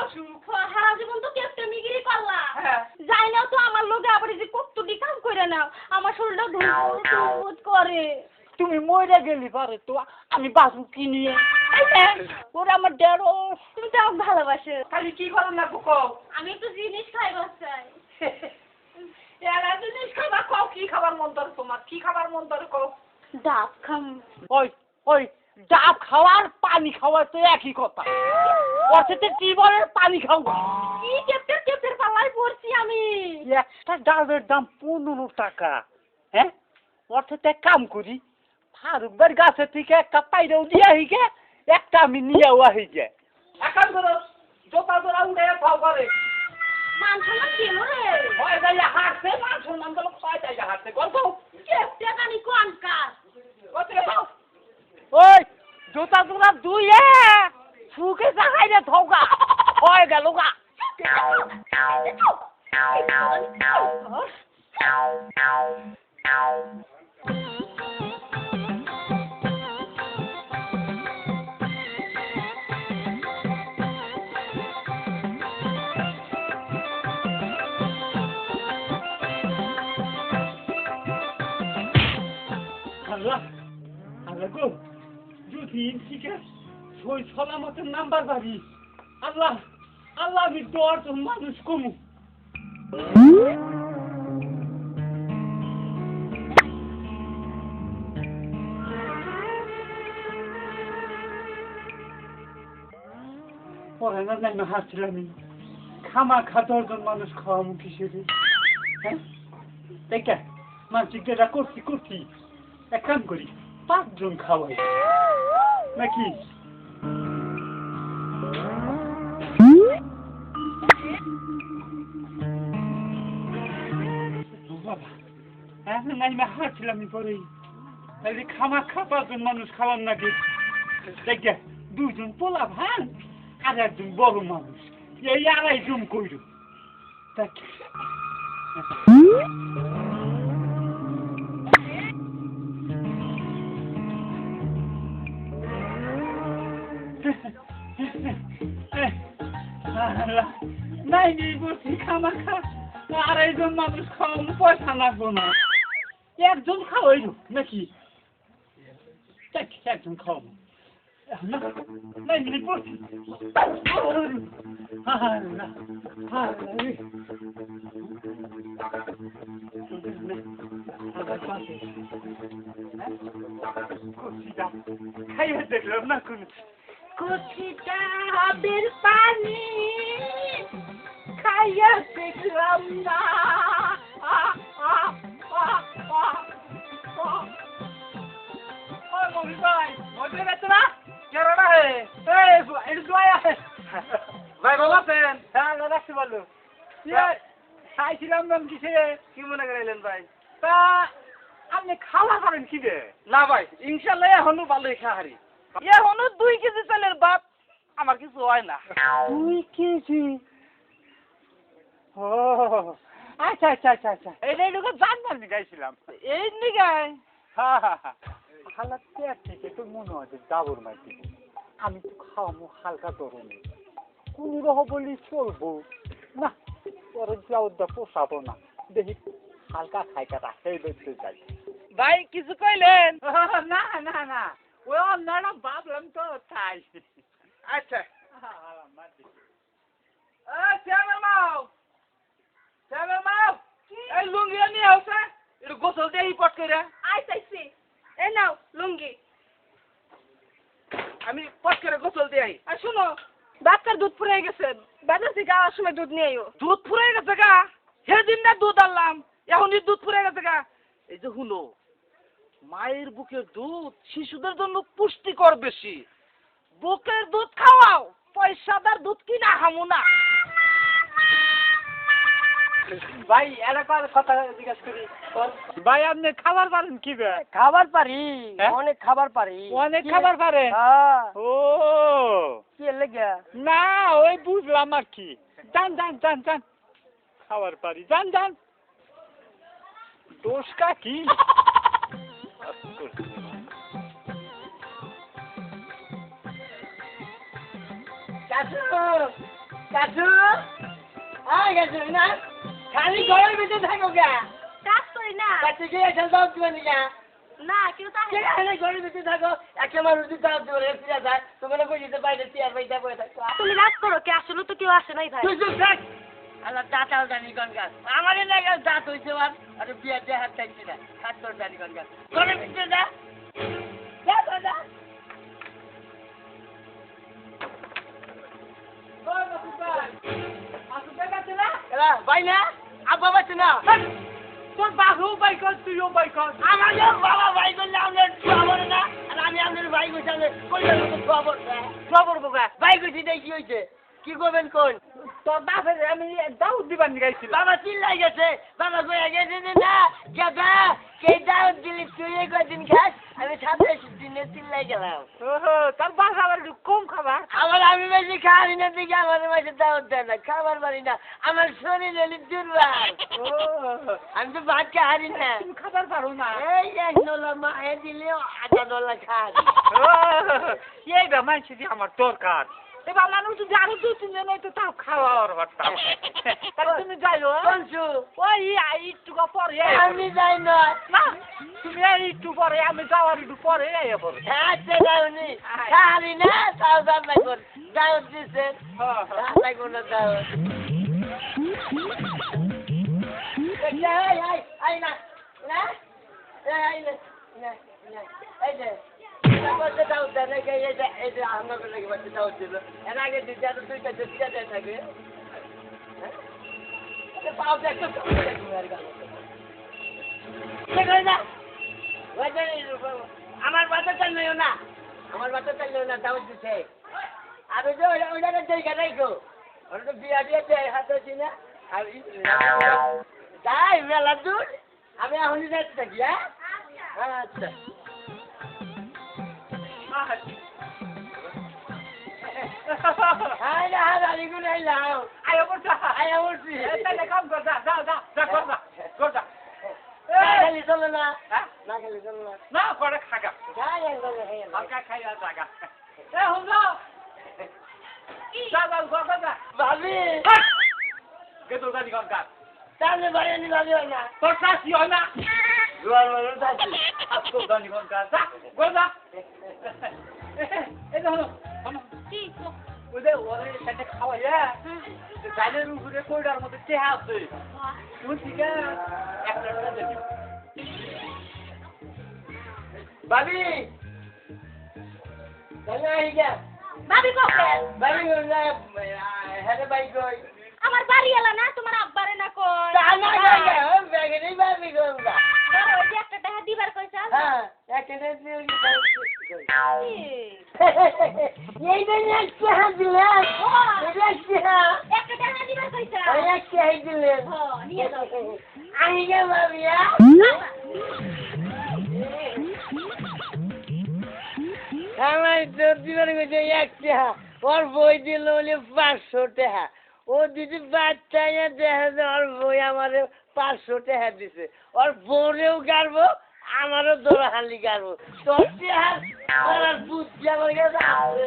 অসুখ সারা জীবন তো কেপটেমিগিরি করলা হ্যাঁ যাই নাও তো আমার লোকে আবার এই যে কতটি কাম করে নাও আমার শরীরটা ধুমধুম করে তুমি মরে গেলি পারে তো আমি বাসু কিনিয়ে ওরা আমার ঢেঁড়স তুমি তো আমাকে ভালোবাসো খালি কি করো না কও আমি একটু জিনিস খাইবার চাই এলা জিনিস খাবার কও কি খাবার মন ধরে তোমার কি খাবার মন ধরে কও ডাব খাম ওই ওই ডাব খাওয়ার পানি খাওয়া তো একই কথা ওর সাথে টিবলের পানি খাওয়া কি কেপটের পাল্লায় পড়ছি আমি একটা ডাবের দাম 15 টাকা হ্যাঁ ওর সাথে এক কাম করি ফারুকবার গাছে থেকে একটা পাইরেও দিয়ে হিগে একটা আমি নিয়েও হিগে একান ধরো জোতা জোড়া উড়ে খাও করে মান সম্মান কেন রে হয় যাই হাঁটছে মান সম্মান গুলো খায় যাই হাঁটছে গল্প কেপটে কানি কোন কাজ কত খাও ওই জুতা জোড়া দুইয়ে ফুকে জাগাইলে থৌগা হয়ে গেল গা আল্লাহ আল্লাহ গো যদি ঠিক আছে সই সলামতের নাম্বার বাড়ি আল্লাহ আল্লাহ আমি 10 জন মানুষ কমু পরে না জানি হাসছিলাম খামা খা 10 জন মানুষ খাওয়া মুখ হিসেবে হ্যাঁ দেখে মানসিক যেটা করছি এক কাম করি 5 জন খাওয়াই নাকি বাবা এখন আমি হাঁটছিলাম পরে তাহলে খামা খা 5 জন মানুষ খাওয়ার নাকি দেখে 2 জন পোলা ভান আর 1 জন বড় মানুষ এই 2.5 জন কইর দেখ নাই নেই বলছি খামা খা 2.5 জন মানুষ খাওয়ানো পয়সা লাগবো না 1 জন খাওয়াই নাকি দেখ 1 জন খাওয়াবো নাই নেই বলছি খাইয়ে দেখলাম না কোন কুচিটা হাবের পানি খাইয়া দেখলাম না ভাই ভালো আছেন হ্যাঁ রাখতে পারলো খাইছিলাম নাম কিসে কি মনে করাইলেন ভাই তা আপনি খাওয়া করেন কি রে না ভাই ইনশাআল্লাহ এখনো ভালোই খাহারি এখনো 2 কেজি চালের ভাত আমার কিছু হয় না 2 কেজি ও আচ্ছা এই লোকে জানবার গাইছিলাম এই নিগাই খালা পেট থেকে তো মনে হয় ডাবর মাইতি আমি তো খাওয়াবো হালকা গরমে কোন রহ বলি চলবো না পরে যাওয়া পোষাবো না দেখি হালকা খাইকা রাখাই দেখতে যাই ভাই কিছু কইলেন না ওই অন্যরা ভাবলাম তো তাই আচ্ছা শ্যামের মাও এই লুঙ্গি নিয়ে আসে একটু গোসল দিয়ে পট করে আইতাইছি এ নাও লুঙ্গি আমি পট করে গোসল দিয়ে আর শুনো বাচ্চার দুধ ফুরিয়ে গেছে বাজার থেকে আসার সময় দুধ নিয়ে আইও দুধ ফুরিয়ে গেছে গা সেদিন না দুধ আনলাম এখন দুধ ফুরিয়ে গেছে গা এই যে হুলো মায়ের বুকের দুধ শিশুদের জন্য পুষ্টিকর বেশি বুকের দুধ খাওয়াও পয়সাদার দুধ কিনা খামু না ভাই এলাকার কথা জিজ্ঞাসা করি ভাই আপনি খাবার পারেন কি বে খাবার পারি হ্যাঁ? অনেক খাবার পারি অনেক খাবার পারেন হ্যাঁ ও কি লেগে না ওই বুঝলাম আর কি যান খাবার পারি যান দোষটা কি কাছু কাছু আয় কাছু না খালি ঘরের ভিতরে থাকো গা কাজ করি না কাছু কে একটা দাও দিবেন গা না কেউ তা কে খালি ঘরের ভিতরে থাকো একটা মানুষ যদি দাও দিবে ফিরে যায় তোমরা কইতে বাইরে চেয়ার বাইটা বসে থাকো তুমি রাগ করো কে আসলে তো কেউ আসে নাই ভাই তুই চুপ থাক আল্লাহ দাঁতাও জানি গঙ্গা আমাদের লাগে দাঁত হইছে আর বিয়ার দিয়ে হাত থাকছি না হাত তোর জানি গঙ্গা ঘরের ভিতরে যা যা যা ভাই না আব্বা বাচ্চা না তোর বাবু বাই কর তুইও বাই কর আমাদের বাবা ভাই করলে আমাদের খবর না আর আমি আমাদের ভাই কইছি আমাদের কইলে খবর বোকা ভাই কইছি দেখ কি হইছে কি করবেন কোন তোর বাপে আমি দাউদ দিবার নিগাইছিল বাবা চিল্লাই গেছে বাবা কইয়া গেছে যে না গাদা কে দাও দিলি তুই কয়দিন খাস আমি 27 দিনে চিল্লাই গেলাম তোর বাবা আবার একটু কম খাবার আমার আমি বেশি খাওয়ারি না দিকে আমার মাঝে দাওয়াত দেয় না খাবার পারি না আমার শরীর হলে দুর্বল আমি তো ভাত খাওয়ারি না তুমি খাবার পারো না এই এক নলা মায়ে দিলেও আধা নলা খাওয়ারি এইটা মানছি যে আমার দরকার এবার মানুষ যদি আরো 2-3 জন হইতো তাও খাওয়ার পারতাম তাহলে তুমি যাইও কনসু ওই একটু পরে আমি যাই না না তুমি একটু পরে আমি যাওয়ার একটু পরে আইয়া পড়ো আচ্ছা যাওনি খাওয়ারি না তাও দাম লাগবে দাওয়াত দিছে দাম লাগবে না দাওয়াত এই না না এই না না না এই যে বাচ্চা দাওয়াত দেয় না এই যে আমার লাগে বাচ্চা দাওয়াত দিল এর আগে দুইটা দুইটা দেয় থাকে পাও দেখো আমার বাচ্চা চাইলেও না আমার বাচ্চা চাইলেও না দাওয়াত দিছে আর ওই যে ওইটা জায়গা রাখো ওটা তো বিয়া দিয়ে দেয় হাতে আছি না আর তাই মেলা দূর আমি এখনই যাচ্ছি থাকি হ্যাঁ আচ্ছা হাই না হাই রানি গুলো আইলাম আইয়া পড়ছা আয়া বলছি তাহলে কাম কর যা যা যা যা কর যা কর যা না খালি চলো না হ্যাঁ না খালি চলো না না পরে খাগা যাই একদম হালকা খাইয়া জাগা এ হুমলা যা যা যা যা ভাবি কে তো জানি কোন কাজ তাহলে বাড়ি ভাবি হয় না তোর শাসি হয় না জোয়ার মানুষ আছে আজকে জানি কোন কাজ যা কর যা এই দেখো কি ওদের ওরে সেটা খাওয়াইয়া গাইলের উপরে কইডার মধ্যে চেহা আছে তুই ঠিক একটা টাকা দিবি ভাবি তাহলে আই গা ভাবি কখন ভাবি না হ্যাঁ ভাই কই আমার বাড়ি এলা না তোমার আব্বারে না কই তা না গা ব্যাগে নেই ভাবি গঙ্গা ধরো ওই যে একটা টাকা দিবার কইছা হ্যাঁ একটা দিয়ে এই দিন একটা হাত দিলেন একটা টাকা দিবার কইছা একটা হাত দিলেন নিয়ে যাও আমি গে ভাবিয়া আমার তোর দিবার কইছে একটা ওর বই দিল হলে 500 টাকা ও দিদি বাচ্চাইয়া দেখে ওর বই আমার 500 টাকা দিছে ওর বউরেও গাড়বো আমারও দোড়াহালি গাড়বো তোর চেহার বুদ্ধি আমার কাছে আছে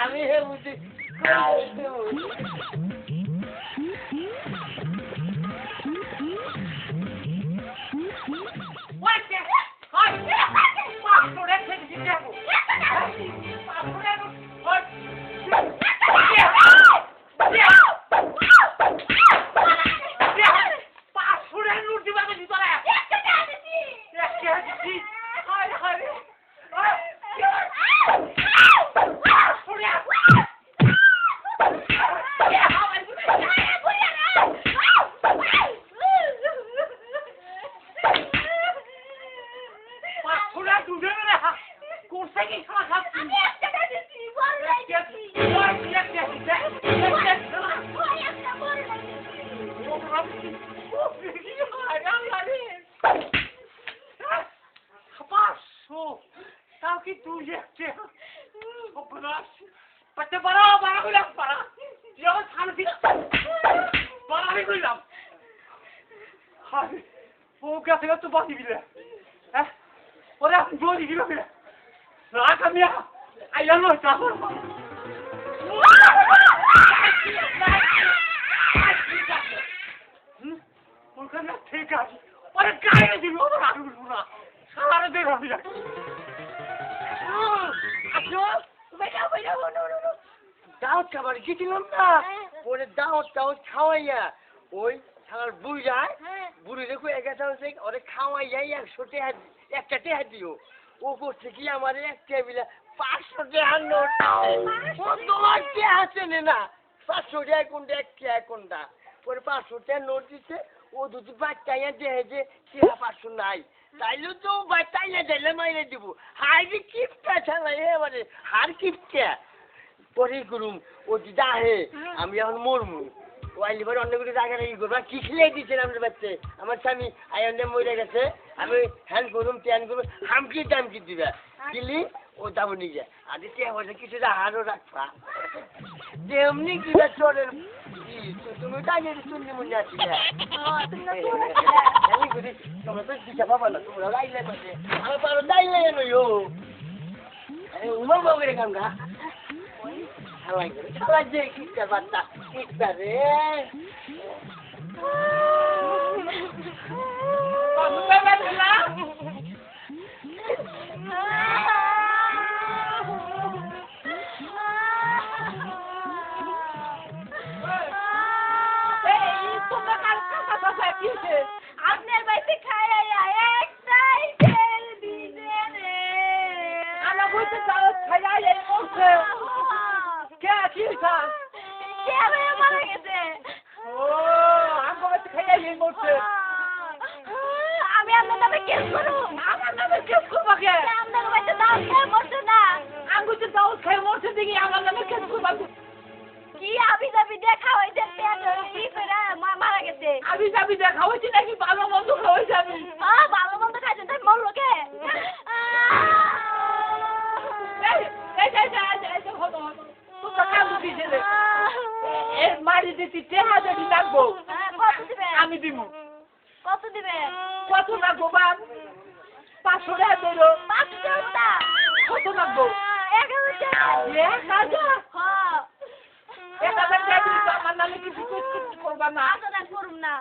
আমি হে বুদ্ধি ও গেছে তো বাঁচি দিলে হ্যাঁ ওরে আপনি জলদি দিল রাখ আমি আইয়া নয় গাড়ি ওরে গাড়ি দিবি ওরে আমি উঠবো না সারা দেড় আমি রাখছি দাওয়াত খাবার গেছিলাম না ওরে দাওয়াত খাওয়াইয়া ওই সার বুড়ি যায় বুড়ি দেখো 11,000 ওরে খাওয়াইয়া 100 টাকা একটা টাকা দিও ও করছে কি আমার এক টেবিলে 500 টাকা নোট ও তোমার কে আছে না 500 টাকা কোনটা এক টাকা কোনটা ওরে 500 টাকা নোট দিছে ও দুটো বাচ্চাইয়া দেহে যে 500 নাই তাইলে তো বাচ্চাইলে দিলে মাইরে দিব হাই কিপটা চালাই এবারে হার কিপটা পরে করুম ও দিদা হে আমি এখন মরমু ওয়াইলি পরে অন্য কিছু জায়গা নাকি করবো কি খেলে দিচ্ছেন আপনার বাচ্চা আমার স্বামী আয়নে মরে গেছে আমি হ্যান্ড করুম ত্যান করুম হামকি দিবে দিলি ও দাম নিয়ে যায় আদি তে হয়েছে কিছু আহারও রাখবা যেমনি কিনা চলের তুমি তাই শুনলি মনে আছি তোমরা তো দিশা পাবা না তোমরা লাইলে পাশে আমার পারো দাইলে নয় উমর বাবুরে কামগা খাওয়া যে কিটা বাচ্চা কিটা রে আপনার বাড়িতে খাইয়া একটাই তেল দিছে রে আমার বইতে যাও খাইয়া এই করছে কে কি স্যার কে মারা গেছে ও আমার বইতে খাইয়া এই করছে আমি আপনার নামে কেস করব আমার নামে কেস করবা কে আপনার বাড়িতে দাও খেয়ে মরছে না আঙ্গুতে দাও খাই মরছে দেখি আমার নামে কেস করবা কি আবি যাবি দেখা হইছে পেট কি করে মারা গেছে আমি যাবি দেখা হয়েছে নাকি ভালো মন্দ খাওয়াইছে আমি ভালো মন্দ খাইছে তাই মরলো কে মারি দিচ্ছি টেহা যদি লাগবো কত দিবেন আমি দিব কত দিবেন কত লাগবো বা 500 টাকা দেবো 500 টাকা কত লাগবো 1000 টাকা 1000 হ্যাঁ 1000 টাকা দিলে তো আমার নামে কিছু করবা না আসলে করুম না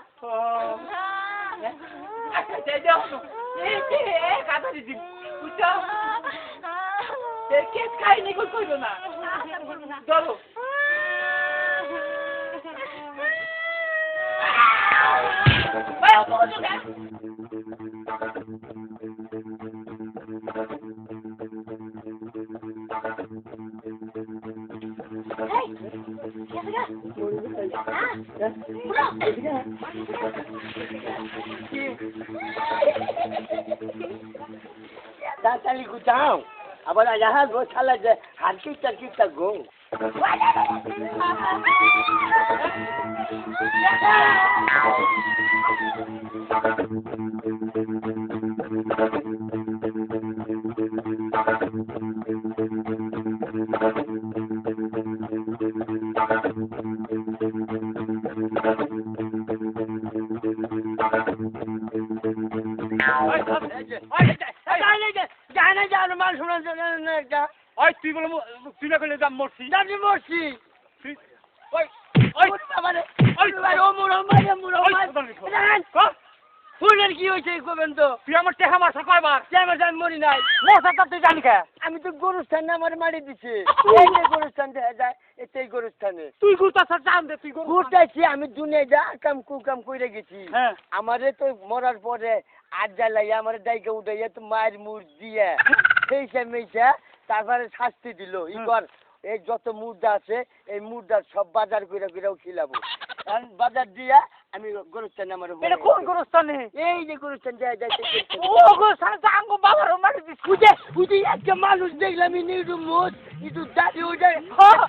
আচ্ছা দেখো এই যে কাটারি দিন বুঝছো কেস খাইনি কই কইলো না চলো Tatali ko down. Aba na lahat go sala je kita go. জানা মান শোনা না একটা ওই তুই বলে তুই না করলে দাম মরছি দাদি মরছি ওই ওই আমারে ওই ও মুরো ফুলের কি হইছে কবেন তো তুই আমার টেহা মারছ কয়বার আমি মরি নাই মশাটা তুই জানি কে আমি তো গরুস্থানে আমার মারি দিছে এই যে গরুস্থান দেখা যায় এটাই গরুস্থানে তুই গুতা সর জান দে তুই ঘুরতেছি আমি দুনিয়ায় যা কাম কইরা গেছি হ্যাঁ আমারে তো মরার পরে আজ জ্বালাইয়া আমার দাইকে উঠাইয়া তো মায়ের মুড় দিয়ে সেইসা তারপরে শাস্তি দিল ইগর এই যত মুর্দা আছে এই মুর্দার সব বাজার কইরাও খিলাবো কারণ বাজার দিয়া আমি গরুস্থানে আমার এটা কোন গরুস্থানে এই যে গরুস্থান যায় ও গরুস্থানে তো আঙ্গো বাবারও মারি দিস বুঝে একটা মানুষ দেখলাম ইনি মুদ ইটু দাদি ওইটা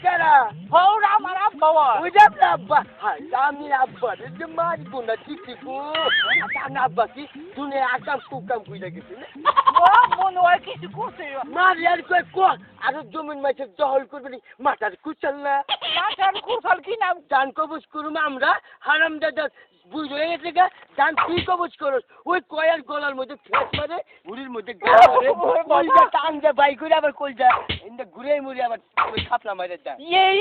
কারা হৌরা আমার আব্বা ওইটা না আব্বা হ্যাঁ আমি আব্বা যে মারিব না ঠিক আমি আব্বা কি দুনে আকাম কুকাম কইরা গেছে ও মনে হয় কিছু করছে মারি আর কই কো আর জমিন মাছের দহল করবি মাথার কুচাল না মাথার কুশল কি নাম জান কবজ করুম আমরা হারাম দাদা বুঝ হয়ে গেছে গা দান তুই কবচ করস ওই কয়ার গলার মধ্যে ফেস মারে ঘুরির মধ্যে গা মারে কলজা টান যা বাই করে আবার কলজা এন্ড ঘুরে মুড়ি আবার ওই খাপলা মারে দা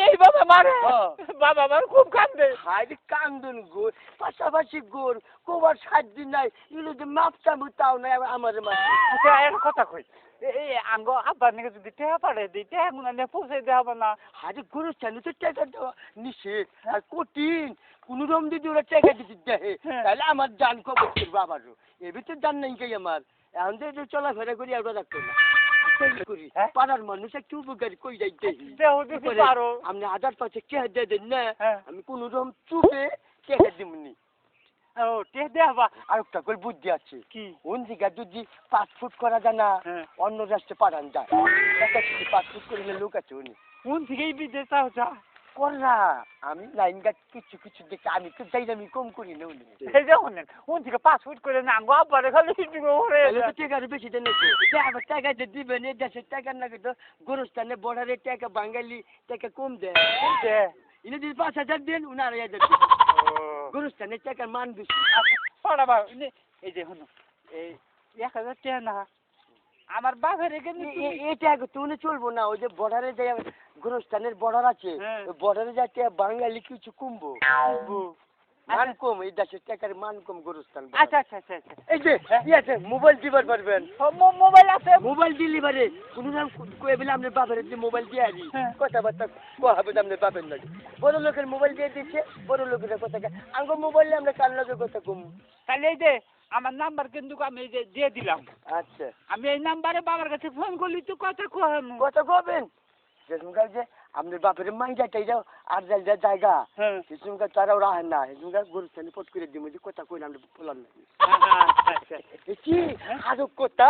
এই বাবা মারে হ্যাঁ। বাবা মার খুব কান্দে হাই কান্দন গোর পাশাপাশি গোর কোবার 7 দিন নাই ইলো যে মাপটা মুতাও নাই আমার মাছ আচ্ছা একটা কথা কই এই আঙ্গ আব্বার নাকি যদি টেহা পারে দিই টেহা গুনা নিয়ে পৌঁছে দেওয়া না আরে গরু চালু তো টাকা দেওয়া নিষেধ আর কঠিন কোন রকম যদি ওরা টাকা দিতে দেয় তাহলে আমার জান কবর করবো আবারও এবার তো জান নাই কে আমার এখন তো চলাফেরা করি আর রাখতো না করি পাড়ার মানুষ একটু উপকার কই যাইতে পারো আপনি 1000 টাকা দিয়ে দেন না হ্যাঁ। আমি কোন রকম চুপে টাকা দিমনি ও টেহ দেওয়া আর একটা করে বুদ্ধি আছে কি কোন জায়গা যদি 5 ফুট করা যায় না হ্যাঁ। অন্য রাষ্ট্রে পাঠান যায় একটা 5 ফুট করে লোক আছে উনি কোন থেকেই বিদেশ চাও যা কররা আমি লাইন গাছ কিছু কিছু দেখে আমি তো যাই আমি কম করি না উনি এই যে শুনেন কোন থেকে 5 ফুট করে না আঙ্গ আব্বারে খালি দিবে ওরে তাহলে তো টাকার বেশি দেন আবার টাকা যে দিবেন এই দেশের টাকা না কিন্তু গোরস্থানে বর্ডারে টাকা বাঙালি টাকা কম দেয় ইনি যদি 5000 দেন উনি 8000 দেন গোরস্থানে টাকার মান বেশি পড়া বা এই যে শুনো এই 1000 টাকা না আমার বাপের এখানে এটা তুমি চলবো না ওই যে বর্ডারে যে গোরস্থানের বর্ডার আছে ওই বর্ডারে যাতে বাঙালি কিছু কমবো মান কম এই দেশের টাকার মান কম গোরস্থান আচ্ছা আচ্ছা আচ্ছা আচ্ছা এই যে ই আছে মোবাইল দিবার পারবেন মোবাইল আছে মোবাইল ডেলিভারি কোন নাম কই বলে আপনার বাপের যে মোবাইল দিয়ে আনি কথাবার্তা কহাবে আপনার বাপের লাগে বড় লোকের মোবাইল দিয়ে দিচ্ছে বড় লোকের কথা আঙ্গ মোবাইলে আমরা কার লগে কথা কম তাহলে এই যে আমার নাম্বার কিন্তু আমি এই যে দিয়ে দিলাম আচ্ছা আমি এই নাম্বারে বাবার কাছে ফোন করলি তো কথা কম কথা কবেন যেসমকাল যে আপনার বাপের মাইজা টাইজা আর যাই জায়গা হ্যাঁ সেসমকাল তারাও রাহেন না সেসমকাল গরুস্থানে পট করে দিব যে কথা কইলাম আমরা বললাম না আচ্ছা কি আরো কথা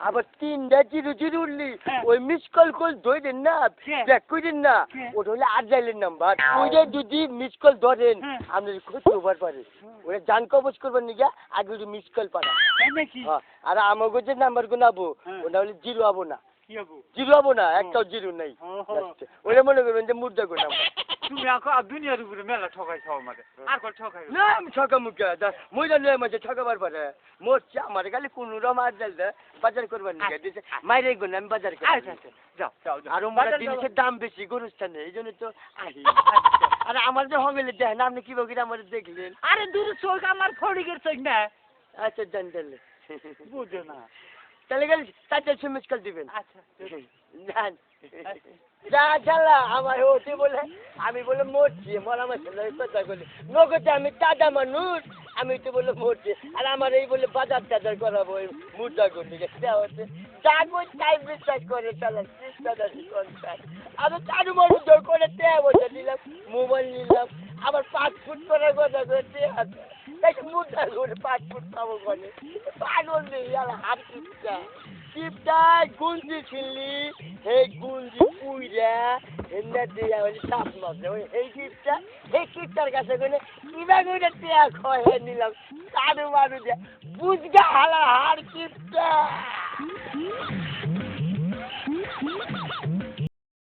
আবার 3টা 00 উঠলি ওই মিস কল কল ধরে দেন না ব্যাক করেন না ওটা হলে আর যাইলেন নাম্বার ওইটা যদি মিস কল ধরেন আপনার ক্ষতি হবার পারে ওরা জান কবজ করবেন নিগা আগে ওই মিস কল পারা নাকি আর আমাকে যে নাম্বার গুনাবো ওটা হলে 0 হবো না কি হবো 0 হবো না একটাও 0 নাই ওরা মনে করবেন যে মুদ্রা করে তুমি দুনিয়ার উপরে মেলা ঠকাইছ আমাদের আর কল ঠকাই না আমি ঠকা মুখে মই জানি মাঝে ঠকাবার পারে মোর আমার গালি কোন রকম আর যাই বাজার করবার নিয়ে দিছে মাইরে গুণ আমি বাজার করি আচ্ছা আচ্ছা যাও যাও আর আমার জিনিসের দাম বেশি গরুস্থানে এই জন্য তো আহি আর আমার যে হঙ্গেলে দেখেন আপনি কি বকিরা আমার দেখলেন আরে দূর চোখ আমার ফড়িগের চোখ না আচ্ছা জান তাহলে বুঝে না তাহলে গেলে তাদের মিস কল দিবেন আচ্ছা জান যা জ্বালা আমার হতে বলে আমি বলে মরছি মরা মাসে কথা বলি নগদে আমি দাদা মানুষ আমি তো বলে মরছি আর আমার এই বলে বাজার টাজার করাবো ওই মুদ্রা করতে গেছে হচ্ছে যাগো তাই বিশ্বাস করে চালাচ্ছি দাদাজি কনসার আমি চারু মানুষ জোর করে বসে নিলাম মোবাইল নিলাম আবার 5 ফুট করার কথা করছে তাই মুদ্রা করে 5 ফুট পাবো বলে পাগল নেই আর হাত চিপটায় গুঞ্জি ছিলি এই গুঞ্জি পুইরা এমনি দিয়া হলে সাপ মারছে ওই এই চিপটার কাছে গেলে কিবা করে টেয়া খয়ে নিলাম কারু মারু দিয়া বুঝগা হালা হার চিপটা